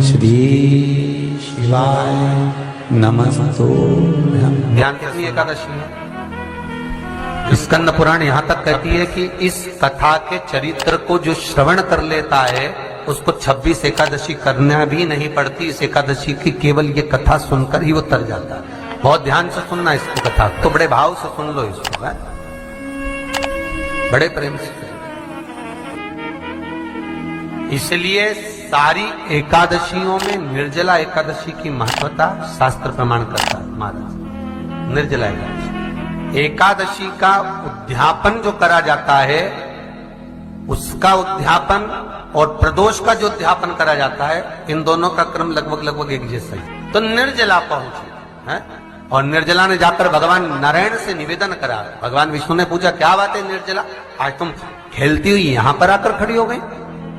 श्री शिवाय नमस्तुभ्यं। ध्यान कितनी एकादशी है? स्कंद पुराण यहाँ तक कहती है कि इस कथा के चरित्र को जो श्रवण कर लेता है उसको 26 एकादशी करना भी नहीं पड़ती। इस एकादशी की केवल ये कथा सुनकर ही वो तर जाता है। बहुत ध्यान से सुनना इसको, कथा तो बड़े भाव से सुन लो इसको, है? बड़े प्रेम से। इसलिए सारी एकादशियों में निर्जला एकादशी की महत्वता शास्त्र प्रमाण करता है महाराज। निर्जला एकादशी का उद्यापन जो करा जाता है, उसका उद्यापन और प्रदोष का जो उद्यापन करा जाता है, इन दोनों का क्रम लगभग एक जैसा ही। तो निर्जला पहुंचे है, और निर्जला ने जाकर भगवान नारायण से निवेदन करा। भगवान विष्णु ने पूछा, क्या बात है निर्जला, आज तुम खेलती हुई यहां पर आकर खड़ी हो गई,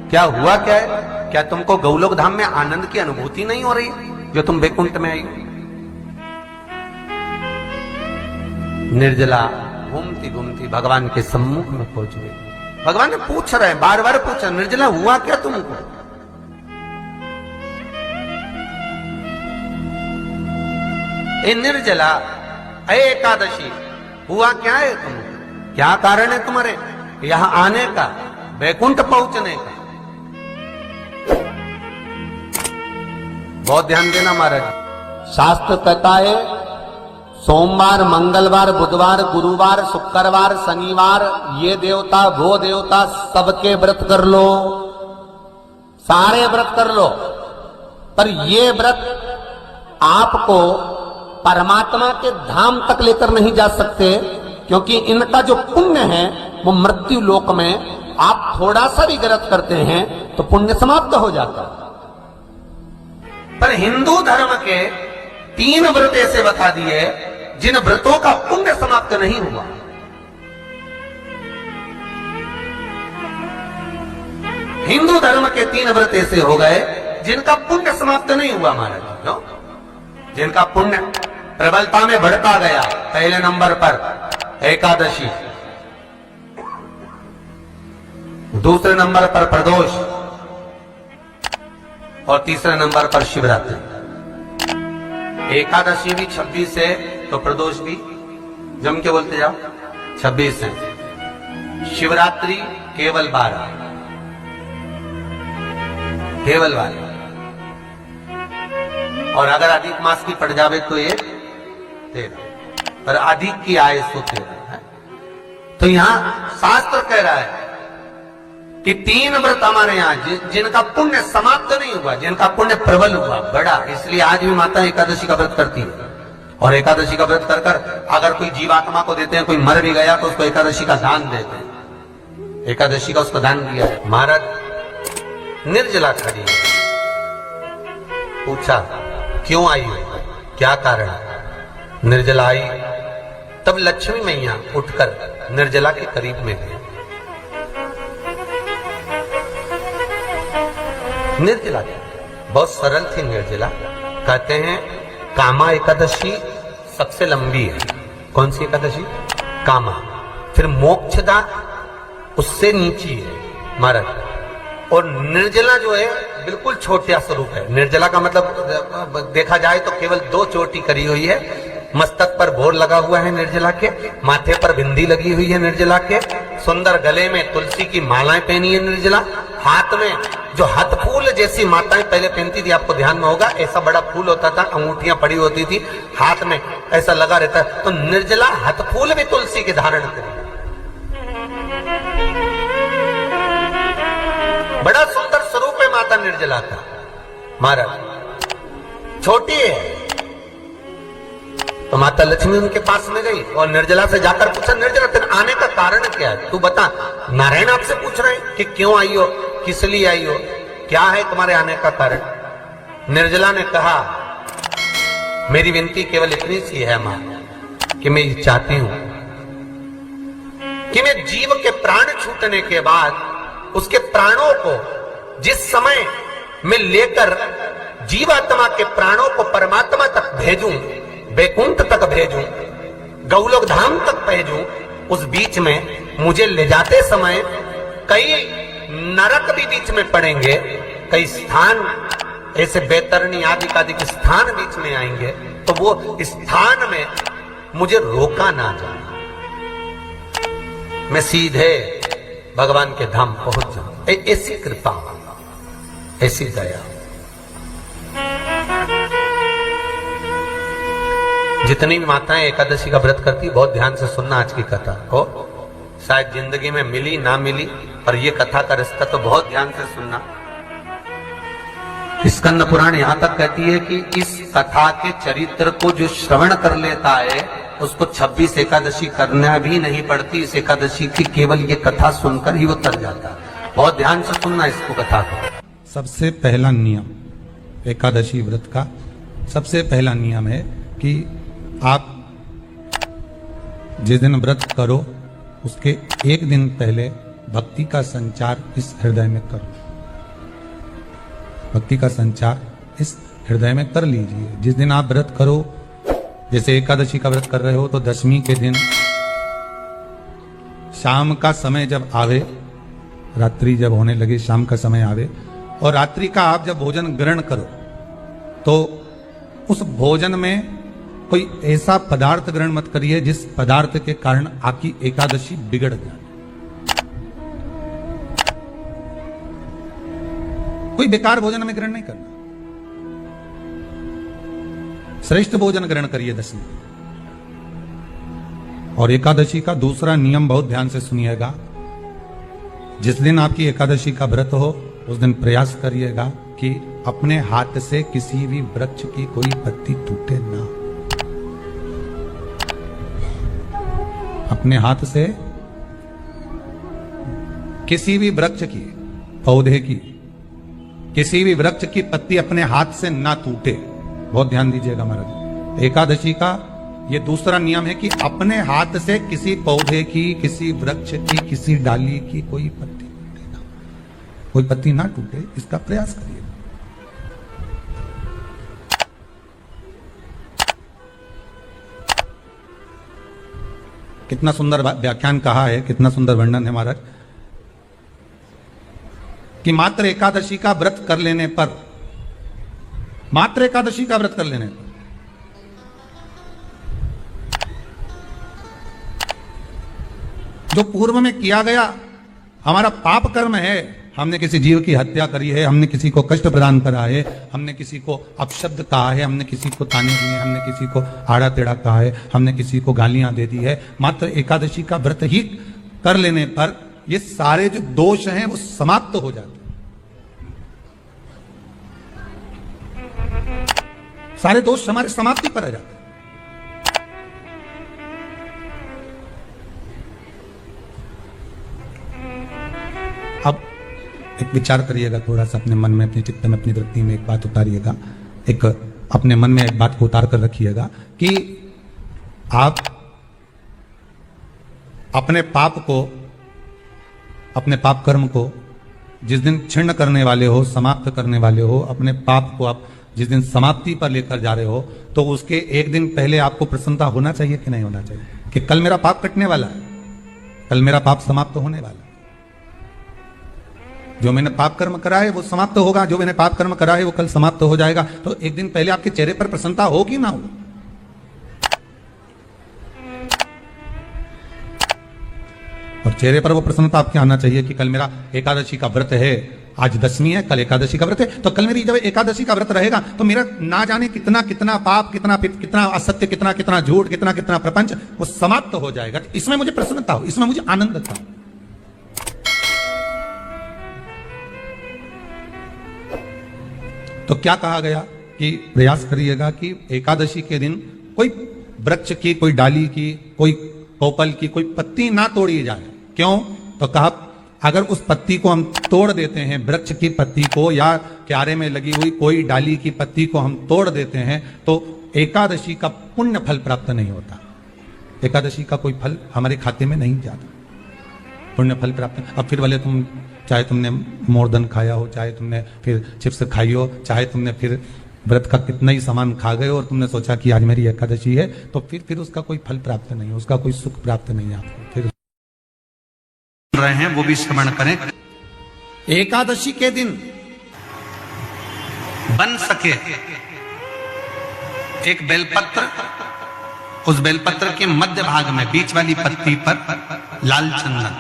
क्या हुआ, क्या है? क्या तुमको गौलोक धाम में आनंद की अनुभूति नहीं हो रही जो तुम वैकुंठ में आई? निर्जला घूमती घूमती भगवान के सम्मुख में पहुंच गई। भगवान ने पूछ रहे, बार बार पूछा, निर्जला हुआ क्या तुमको? ए निर्जला, ए एकादशी, हुआ क्या है तुमको? क्या कारण है तुम्हारे यहां आने का, वैकुंठ पहुंचने का? बहुत ध्यान देना महाराज। शास्त्र कहता है सोमवार, मंगलवार, बुधवार, गुरुवार, शुक्रवार, शनिवार, ये देवता वो देवता सबके व्रत कर लो, सारे व्रत कर लो, पर ये व्रत आपको परमात्मा के धाम तक लेकर नहीं जा सकते, क्योंकि इनका जो पुण्य है वो मृत्यु लोक में आप थोड़ा सा भी गलत करते हैं तो पुण्य समाप्त हो जाता है। पर हिंदू धर्म के 3 व्रत ऐसे बता दिए जिन व्रतों का पुण्य समाप्त नहीं हुआ। हिंदू धर्म के 3 व्रत ऐसे हो गए जिनका पुण्य समाप्त नहीं हुआ महाराज, जिनका पुण्य प्रबलता में बढ़ता गया। पहले नंबर पर एकादशी, दूसरे नंबर पर प्रदोष, और तीसरे नंबर पर शिवरात्रि। एकादशी भी 26 है तो प्रदोष भी जम के बोलते जाओ 26 है। शिवरात्रि केवल 12, केवल 12, और अगर अधिक मास की पड़ जावे तो ये 13, पर अधिक की आय सो 13 है। तो यहां शास्त्र कह रहा है कि 3 व्रत हमारे यहाँ जिनका पुण्य समाप्त नहीं हुआ, जिनका पुण्य प्रबल हुआ, बड़ा। इसलिए आज भी माता एकादशी का व्रत करती है, और एकादशी का व्रत कर कर अगर कोई जीवात्मा को देते हैं, कोई मर भी गया तो उसको एकादशी का दान देते हैं। एकादशी का उसको दान दिया है। महाराज निर्जला खड़ी है, पूछा क्यों आई हो, क्या कारण? निर्जला आई, तब लक्ष्मी मैया उठकर निर्जला के करीब में गई। निर्जला बहुत सरल थी निर्जला। कहते हैं कामा एकादशी सबसे लंबी है। कौन सी एकादशी? कामा। फिर मोक्षदा उससे नीची है महाराज, और निर्जला जो है बिल्कुल छोटा स्वरूप है। निर्जला का मतलब देखा जाए तो केवल 2 चोटी करी हुई है। मस्तक पर भोर लगा हुआ है निर्जला के, माथे पर बिंदी लगी हुई है निर्जला के, सुंदर गले में तुलसी की मालाएं पहनी है निर्जला, हाथ में जो हाथ फूल जैसी माताएं पहले पहनती थी, आपको ध्यान में होगा, ऐसा बड़ा फूल होता था, अंगूठियां पड़ी होती थी, हाथ में ऐसा लगा रहता है। तो निर्जला हाथ फूल भी तुलसी के धारण करी, बड़ा सुंदर स्वरूप है माता निर्जला का महाराज। छोटी है तो माता लक्ष्मी उनके पास में गई और निर्जला से जाकर पूछा, निर्जला तेरे आने का कारण क्या है, तू बता। नारायण आपसे पूछ रहे हैं कि क्यों आई हो, किस लिए आई हो, क्या है तुम्हारे आने का कारण? निर्जला ने कहा, मेरी विनती केवल इतनी सी है मां, कि मैं ये चाहती हूं कि मैं जीव के प्राण छूटने के बाद उसके प्राणों को जिस समय मैं लेकर जीवात्मा के प्राणों को परमात्मा तक भेजूं, वैकुंठ तक भेजूं, गौलोक धाम तक भेजूं, उस बीच में मुझे ले जाते समय कई नरक भी बीच में पड़ेंगे, कई स्थान ऐसे बैतरणी आदि आदि स्थान बीच में आएंगे तो वो स्थान में मुझे रोका ना जाए, मैं सीधे भगवान के धाम पहुंच जाऊं। ऐसी कृपा, ऐसी दया। जितनी भी माताएं एकादशी का व्रत करती, बहुत ध्यान से सुनना आज की कथा को। शायद जिंदगी में मिली ना मिली, पर यह कथा का रिश्ता तो बहुत ध्यान से सुनना। स्कंद पुराण यहां तक कहती है कि इस कथा के चरित्र को जो श्रवण कर लेता है उसको 26 एकादशी करना भी नहीं पड़ती। इस एकादशी की केवल ये कथा सुनकर ही वो तर जाता है। बहुत ध्यान से सुनना इसको, कथा को। सबसे पहला नियम एकादशी व्रत का, सबसे पहला नियम है कि आप जिस दिन व्रत करो उसके एक दिन पहले भक्ति का संचार इस हृदय में करो। भक्ति का संचार इस हृदय में कर लीजिए। जिस दिन आप व्रत करो, जैसे एकादशी का व्रत कर रहे हो तो दशमी के दिन शाम का समय जब आवे, रात्रि जब होने लगे, शाम का समय आवे और रात्रि का आप जब भोजन ग्रहण करो तो उस भोजन में कोई ऐसा पदार्थ ग्रहण मत करिए जिस पदार्थ के कारण आपकी एकादशी बिगड़ जाए। कोई बेकार भोजन में ग्रहण नहीं करना, श्रेष्ठ भोजन ग्रहण करिए दशमी। और एकादशी का दूसरा नियम बहुत ध्यान से सुनिएगा। जिस दिन आपकी एकादशी का व्रत हो उस दिन प्रयास करिएगा कि अपने हाथ से किसी भी वृक्ष की कोई पत्ती टूटे ना। अपने हाथ से किसी भी वृक्ष की, पौधे की, किसी भी वृक्ष की पत्ती अपने हाथ से ना टूटे। बहुत ध्यान दीजिएगा महाराज। एकादशी का ये दूसरा नियम है कि अपने हाथ से किसी पौधे की, किसी वृक्ष की, किसी डाली की कोई पत्ती टूटे ना, कोई पत्ती ना टूटे, इसका प्रयास करिए। कितना सुंदर व्याख्यान कहा है, कितना सुंदर वर्णन है महाराज कि मात्र एकादशी का व्रत कर लेने पर, मात्र एकादशी का व्रत कर लेने पर जो पूर्व में किया गया हमारा पाप कर्म है, हमने किसी जीव की हत्या करी है, हमने किसी को कष्ट प्रदान करा है, हमने किसी को अपशब्द कहा है, हमने किसी को ताने दिए, हमने किसी को आड़ा टेढ़ा कहा है, हमने किसी को गालियां दे दी है, मात्र एकादशी का व्रत ही कर लेने पर ये सारे जो दोष हैं वो समाप्त हो जाते हैं। सारे दोष हमारे समाप्ति पर आ जाते हैं। अब एक विचार करिएगा थोड़ा सा अपने मन में, अपने चित्त में, अपनी वृत्ति में एक बात उतारिएगा। एक अपने मन में एक बात को उतार कर रखिएगा कि आप अपने पाप को, अपने पाप कर्म को जिस दिन छिन्न करने वाले हो, समाप्त करने वाले हो, अपने पाप को आप जिस दिन समाप्ति पर लेकर जा रहे हो तो उसके एक दिन पहले आपको प्रसन्नता होना चाहिए कि नहीं होना चाहिए कि कल मेरा पाप कटने वाला है, कल मेरा पाप समाप्त होने वाला है। जो मैंने पाप कर्म करा है वो समाप्त होगा, जो मैंने पाप कर्म करा है वो कल समाप्त हो जाएगा। तो एक दिन पहले आपके चेहरे पर प्रसन्नता हो कि ना हो? और चेहरे पर वो प्रसन्नता आपके आना चाहिए कि कल मेरा एकादशी का व्रत है, आज दशमी है, कल एकादशी का व्रत है, तो कल मेरी जब एकादशी का व्रत रहेगा तो मेरा ना जाने कितना कितना पाप, कितना असत्य, कितना झूठ, कितना प्रपंच वो समाप्त हो जाएगा। इसमें मुझे प्रसन्नता हो, इसमें मुझे आनंद था। तो क्या कहा गया कि प्रयास करिएगा कि एकादशी के दिन कोई वृक्ष की, कोई डाली की, कोई कोपल की कोई पत्ती ना तोड़ी जाए। क्यों? तो कहा अगर उस पत्ती को हम तोड़ देते हैं, वृक्ष की पत्ती को या क्यारे में लगी हुई कोई डाली की पत्ती को हम तोड़ देते हैं तो एकादशी का पुण्य फल प्राप्त नहीं होता, एकादशी का कोई फल हमारे खाते में नहीं जाता, पुण्य फल प्राप्त। अब फिर भले तुम, चाहे तुमने मोरदन खाया हो, चाहे तुमने फिर चिप्स खाई हो, चाहे तुमने फिर व्रत का कितना ही सामान खा गए और तुमने सोचा कि आज मेरी एकादशी है, तो फिर उसका कोई फल प्राप्त नहीं, उसका कोई सुख प्राप्त नहीं आपको। फिर रहे हैं वो भी श्रवण करें। एकादशी के दिन बन सके एक बेलपत्र, उस बेलपत्र के मध्य भाग में बीच वाली पत्ती पर लाल चंदन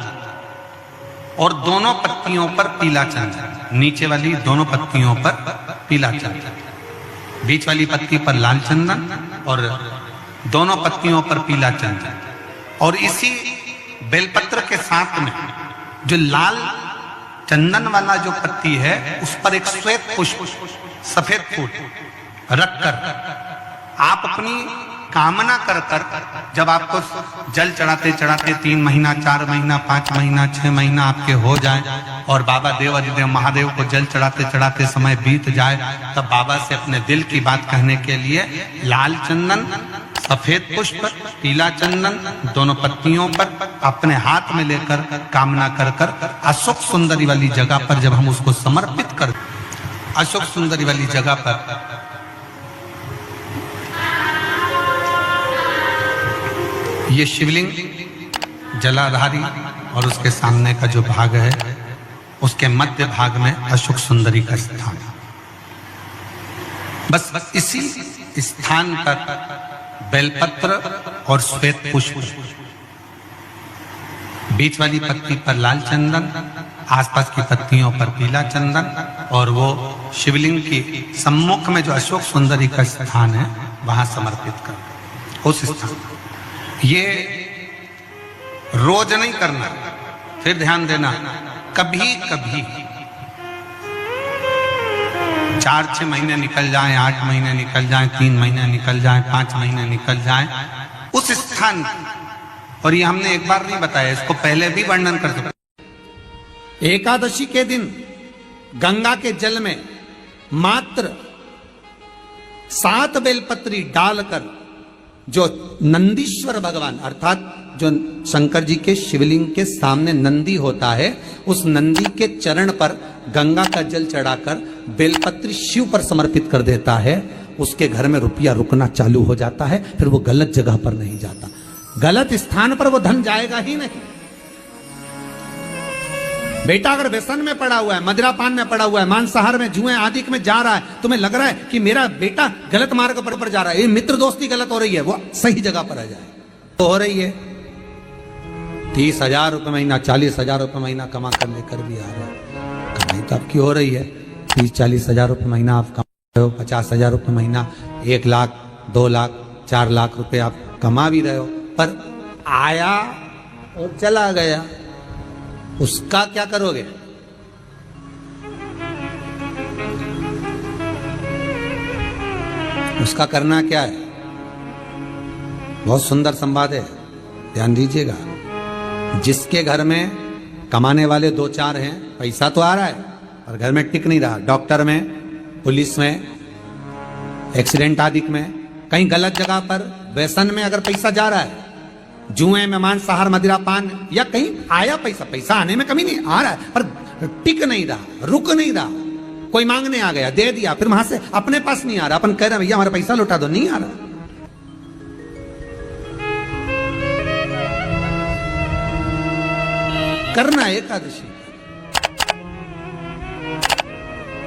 और दोनों पत्तियों पर पीला चंदन, नीचे वाली दोनों पत्तियों पर पीला चंदन, बीच वाली पत्ती पर लाल चंदन और दोनों पत्तियों पर पीला चंदन। और इसी बेलपत्र के साथ में जो लाल चंदन वाला जो पत्ती है उस पर एक श्वेत पुष्प, सफेद फूल रखकर आप अपनी कामना कर कर, जब आपको जल चढ़ाते चढ़ाते 3 महीना, 4 महीना, 5 महीना, 6 महीना आपके हो जाए और बाबा देव अधिदेव महादेव को जल चढ़ाते चढ़ाते समय बीत जाए, तब बाबा से अपने दिल की बात कहने के लिए लाल चंदन, सफेद पुष्प, पीला चंदन दोनों पत्तियों पर अपने हाथ में लेकर कामना कर कर अशोक सुंदरी वाली जगह पर जब हम उसको समर्पित कर, अशोक सुंदरी वाली जगह पर ये शिवलिंग जलाधारी और उसके सामने का जो भाग है उसके मध्य भाग में अशोक सुंदरी का स्थान। बस इसी स्थान पर बेलपत्र और श्वेत पुष्प, बीच वाली पत्ती पर लाल चंदन, आसपास की पत्तियों पर पीला चंदन और वो शिवलिंग की सम्मुख में जो अशोक सुंदरी का स्थान है वहां समर्पित कर उस स्थान। ये रोज नहीं करना, फिर ध्यान देना, कभी कभी 4-6 महीने निकल जाएं, 8 महीने निकल जाएं, 3 महीने निकल जाएं, 5 महीने निकल जाएं उस स्थान, और ये हमने एक बार नहीं बताया, इसको पहले भी वर्णन कर चुके। एकादशी के दिन गंगा के जल में मात्र 7 बेलपत्री डालकर जो नंदीश्वर भगवान अर्थात जो शंकर जी के शिवलिंग के सामने नंदी होता है, उस नंदी के चरण पर गंगा का जल चढ़ाकर बेलपत्री शिव पर समर्पित कर देता है, उसके घर में रुपया रुकना चालू हो जाता है, फिर वो गलत जगह पर नहीं जाता, गलत स्थान पर वो धन जाएगा ही नहीं। बेटा अगर व्यसन में पड़ा हुआ है, मदिरा पान में पड़ा हुआ है, मांसाहार में, जुए आदि में जा रहा है, तुम्हें लग रहा है कि मेरा बेटा गलत मार्ग पर जा रहा है, ये मित्र दोस्ती गलत हो रही है, वो सही जगह पर आ जाए तो हो रही है। 30,000 रुपये महीना, 40,000 रुपये महीना कमा कर लेकर भी आ रहा है, कमाई तो आपकी हो रही है। 30-40 हजार रुपये महीना आप कमा रहे हो, 50,000 रुपये महीना, 1 लाख, 2 लाख, 4 लाख रुपए आप कमा भी रहे हो, पर आया और चला गया, उसका क्या करोगे? उसका करना क्या है? बहुत सुंदर संवाद है, ध्यान दीजिएगा। जिसके घर में कमाने वाले 2-4 हैं, पैसा तो आ रहा है और घर में टिक नहीं रहा, डॉक्टर में, पुलिस में, एक्सीडेंट आदि में, कहीं गलत जगह पर व्यसन में अगर पैसा जा रहा है, जुए में, मांसाहार, मदिरा पान, या कहीं आया पैसा, पैसा आने में कमी नहीं, आ रहा है पर टिक नहीं रहा, रुक नहीं रहा, कोई मांगने आ गया, दे दिया, फिर वहां से अपने पास नहीं आ रहा, अपन कह रहे हैं भैया हमारा पैसा लौटा दो, नहीं आ रहा। करना है एकादशी।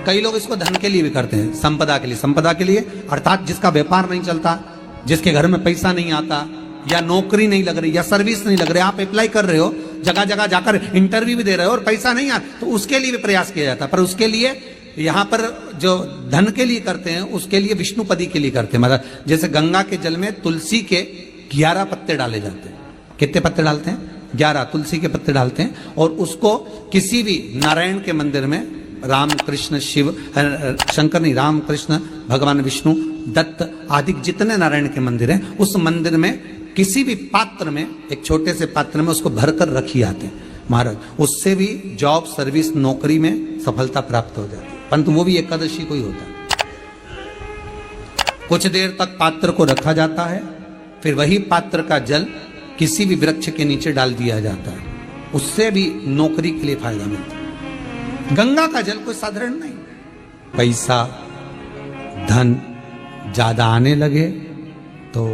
कई लोग इसको धन के लिए भी करते हैं, संपदा के लिए, संपदा के लिए अर्थात जिसका व्यापार नहीं चलता, जिसके घर में पैसा नहीं आता, या नौकरी नहीं लग रही, या सर्विस नहीं लग रही, आप अप्लाई कर रहे हो, जगह जगह जाकर इंटरव्यू भी दे रहे हो और पैसा नहीं आ, तो उसके लिए भी प्रयास किया जाता है। पर उसके लिए यहाँ पर जो धन के लिए करते हैं, उसके लिए विष्णुपदी के लिए करते हैं। मतलब जैसे गंगा के जल में तुलसी के 11 पत्ते डाले जाते हैं। कितने पत्ते डालते हैं? 11 तुलसी के पत्ते डालते हैं, और उसको किसी भी नारायण के मंदिर में, राम कृष्ण शिव, शंकर नहीं, राम कृष्ण भगवान विष्णु, दत्त आदि जितने नारायण के मंदिर हैं, उस मंदिर में किसी भी पात्र में, एक छोटे से पात्र में उसको भरकर रखी जाते हैं महाराज। उससे भी जॉब, सर्विस, नौकरी में सफलता प्राप्त हो जाती है, परंतु वो भी एकादशी को ही होता है। कुछ देर तक पात्र को रखा जाता है, फिर वही पात्र का जल किसी भी वृक्ष के नीचे डाल दिया जाता है, उससे भी नौकरी के लिए फायदा मिलता है। गंगा का जल कोई साधारण नहीं। पैसा, धन ज्यादा आने लगे तो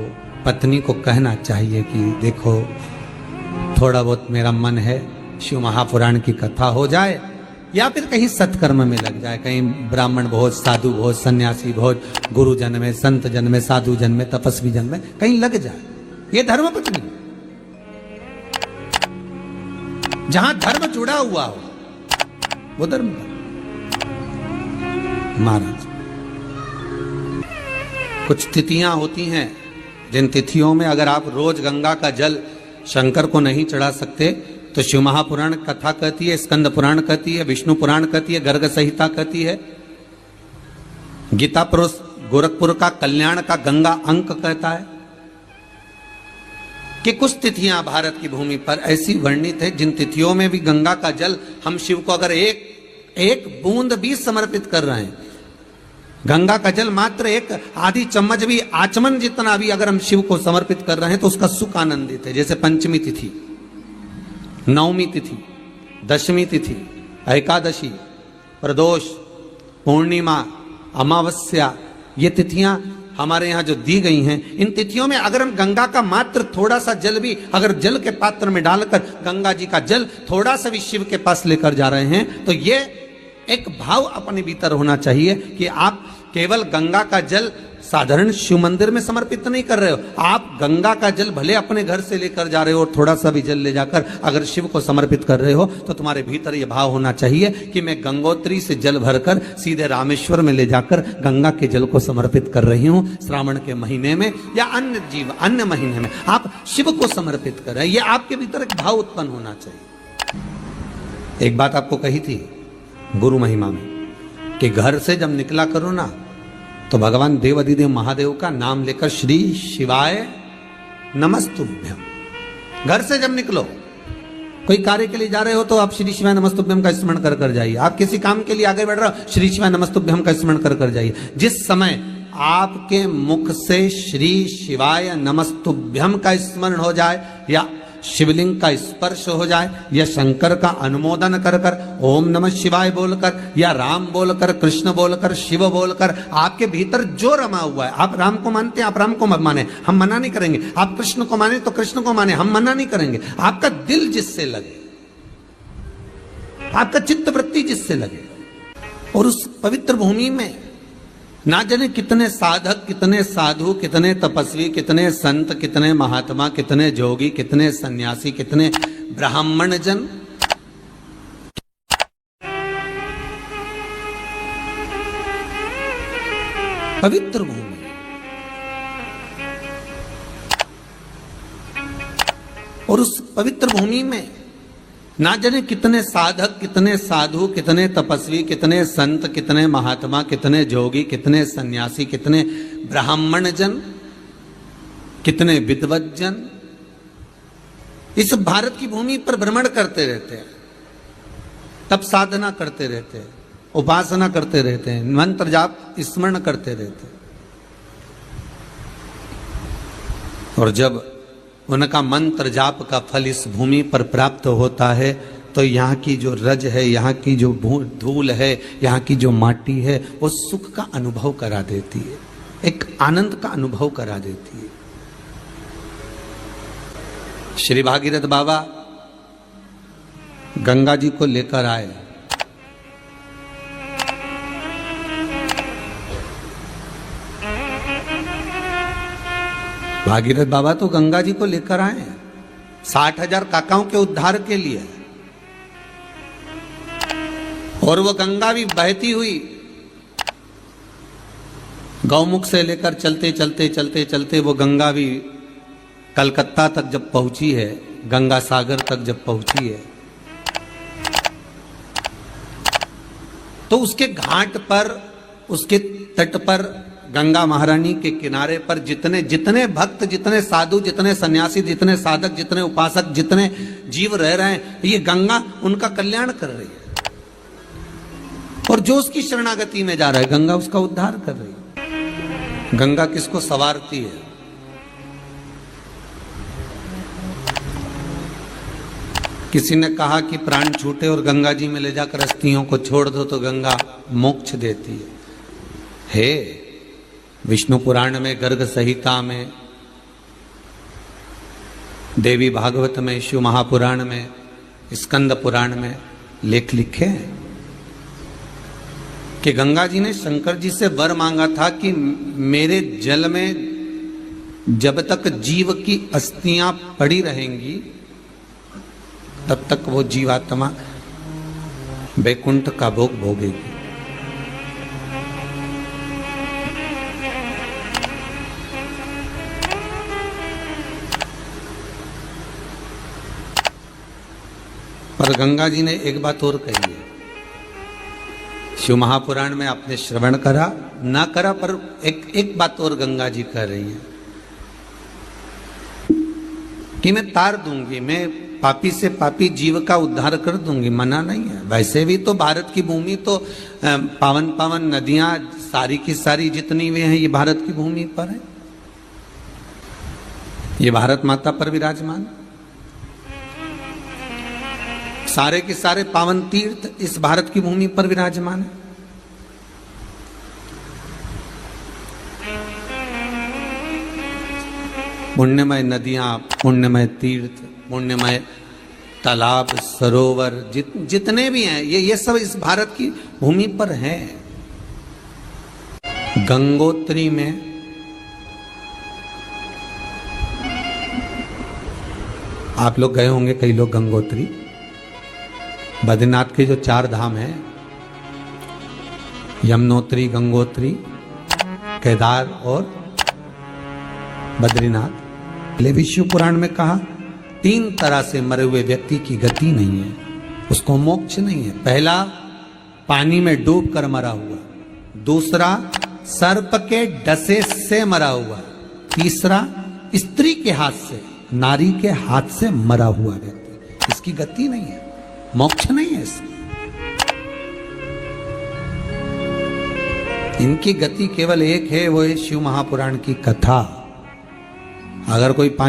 पत्नी को कहना चाहिए कि देखो थोड़ा बहुत मेरा मन है, शिव महापुराण की कथा हो जाए या फिर कहीं सत्कर्म में लग जाए, कहीं ब्राह्मण भोज, साधु भोज, सन्यासी भोज, गुरु जन में, संत जन में, साधु जन में, तपस्वी जन में कहीं लग जाए। ये धर्म पत्नी, जहां धर्म जुड़ा हुआ हो वो धर्म। महाराज, कुछ तिथियां होती हैं जिन तिथियों में अगर आप रोज गंगा का जल शंकर को नहीं चढ़ा सकते तो शिव महापुराण कथा कहती है, स्कंद पुराण कहती है, विष्णु पुराण कहती है, गर्ग संहिता कहती है, गीता पुरुष गोरखपुर का कल्याण का गंगा अंक कहता है कि कुछ तिथियां भारत की भूमि पर ऐसी वर्णित है जिन तिथियों में भी गंगा का जल हम शिव को अगर एक बूंद भी समर्पित कर रहे हैं, गंगा का जल मात्र एक आधी चम्मच भी, आचमन जितना भी अगर हम शिव को समर्पित कर रहे हैं तो उसका सुख आनंदित है। जैसे पंचमी तिथि, नवमी तिथि, दशमी तिथि, एकादशी, प्रदोष, पूर्णिमा, अमावस्या, ये तिथियां हमारे यहाँ जो दी गई हैं, इन तिथियों में अगर हम गंगा का मात्र थोड़ा सा जल भी अगर जल के पात्र में डालकर गंगा जी का जल थोड़ा सा भी शिव के पास लेकर जा रहे हैं तो ये एक भाव अपने भीतर होना चाहिए कि आप केवल गंगा का जल साधारण शिव मंदिर में समर्पित नहीं कर रहे हो, आप गंगा का जल भले अपने घर से लेकर जा रहे हो और थोड़ा सा भी जल ले जाकर अगर शिव को समर्पित कर रहे हो तो तुम्हारे भीतर यह भाव होना चाहिए कि मैं गंगोत्री से जल भरकर सीधे रामेश्वर में ले जाकर गंगा के जल को समर्पित कर रही हूं। श्रावण के महीने में या अन्य महीने में आप शिव को समर्पित कर रहे हैं, यह आपके भीतर एक भाव उत्पन्न होना चाहिए। एक बात आपको कही थी गुरु महिमा में कि घर से जब निकला करो ना तो भगवान देव अधिदेव महादेव का नाम लेकर श्री शिवाय नमस्तुभ्यम, घर से जब निकलो, कोई कार्य के लिए जा रहे हो तो आप श्री शिवाय नमस्तुभ्यम का स्मरण कर कर जाइए। आप किसी काम के लिए आगे बढ़ रहे हो, श्री शिवाय नमस्तुभ्यम का स्मरण कर कर जाइए। जिस समय आपके मुख से श्री शिवाय नमस्तुभ्यम का स्मरण हो जाए या शिवलिंग का स्पर्श हो जाए या शंकर का अनुमोदन कर कर ओम नमः शिवाय बोलकर या राम बोलकर, कृष्ण बोलकर, शिव बोलकर, आपके भीतर जो रमा हुआ है, आप राम को मानते हैं आप राम को माने, हम मना नहीं करेंगे, आप कृष्ण को माने तो कृष्ण को माने, हम मना नहीं करेंगे। आपका दिल जिससे लगे, आपका चित्त वृत्ति जिससे लगे, और उस पवित्र भूमि में ना जाने कितने साधक, कितने साधु, कितने तपस्वी, कितने संत, कितने महात्मा, कितने जोगी, कितने सन्यासी, कितने ब्राह्मण जन पवित्र भूमि, और उस पवित्र भूमि में ना जाने कितने साधक, कितने साधु, कितने तपस्वी, कितने संत, कितने महात्मा, कितने जोगी, कितने सन्यासी, कितने ब्राह्मण जन, कितने विद्वत जन इस भारत की भूमि पर भ्रमण करते रहते हैं, तप साधना करते रहते हैं, उपासना करते रहते हैं, मंत्र जाप स्मरण करते रहते हैं। और जब उनका मंत्र जाप का फल इस भूमि पर प्राप्त होता है तो यहाँ की जो रज है, यहाँ की जो धूल है, यहाँ की जो माटी है, वो सुख का अनुभव करा देती है, एक आनंद का अनुभव करा देती है। श्री भागीरथ बाबा गंगा जी को लेकर आए, भागीरथ बाबा तो गंगा जी को लेकर आए 60,000 काकाओं के उद्धार के लिए, और वो गंगा भी बहती हुई गौमुख से लेकर चलते चलते चलते चलते वो गंगा भी कलकत्ता तक जब पहुंची है, गंगा सागर तक जब पहुंची है तो उसके घाट पर, उसके तट पर, गंगा महारानी के किनारे पर जितने भक्त, जितने साधु, जितने सन्यासी, जितने साधक, जितने उपासक, जितने जीव रह रहे हैं, ये गंगा उनका कल्याण कर रही है। और जो उसकी शरणागति में जा रहा है, गंगा उसका उद्धार कर रही है। गंगा किसको संवारती है? किसी ने कहा कि प्राण छूटे और गंगा जी में ले जाकर अस्थियों को छोड़ दो तो गंगा मोक्ष देती है। विष्णु पुराण में, गर्ग संहिता में, देवी भागवत में, शिव महापुराण में, स्कंद पुराण में लेख लिखे हैं कि गंगा जी ने शंकर जी से वर मांगा था कि मेरे जल में जब तक जीव की अस्थियां पड़ी रहेंगी तब तक वो जीवात्मा वैकुंठ का भोग भोगेगी। पर गंगा जी ने एक बात और कही है, शिव महापुराण में आपने श्रवण करा ना करा, पर एक बात और गंगा जी कह रही हैं कि मैं तार दूंगी, मैं पापी से पापी जीव का उद्धार कर दूंगी, मना नहीं है। वैसे भी तो भारत की भूमि तो पावन पावन नदियां सारी की सारी जितनी भी हैं ये भारत की भूमि पर है, ये भारत माता पर विराजमान, सारे के सारे पावन तीर्थ इस भारत की भूमि पर विराजमान है। पुण्यमय नदियां, पुण्यमय तीर्थ, पुण्यमय तालाब, सरोवर जितने भी हैं ये सब इस भारत की भूमि पर हैं। गंगोत्री में आप लोग गए होंगे, कई लोग गंगोत्री, बद्रीनाथ के जो 4 धाम हैं, यमुनोत्री, गंगोत्री, केदार और बद्रीनाथ। ले विष्णु पुराण में कहा 3 तरह से मरे हुए व्यक्ति की गति नहीं है, उसको मोक्ष नहीं है। पहला पानी में डूब कर मरा हुआ, दूसरा सर्प के डसे से मरा हुआ, तीसरा स्त्री के हाथ से, नारी के हाथ से मरा हुआ व्यक्ति, इसकी गति नहीं है, मोक्ष नहीं है इसकी। इनकी गति केवल एक है, वो है शिव महापुराण की कथा। अगर कोई पानी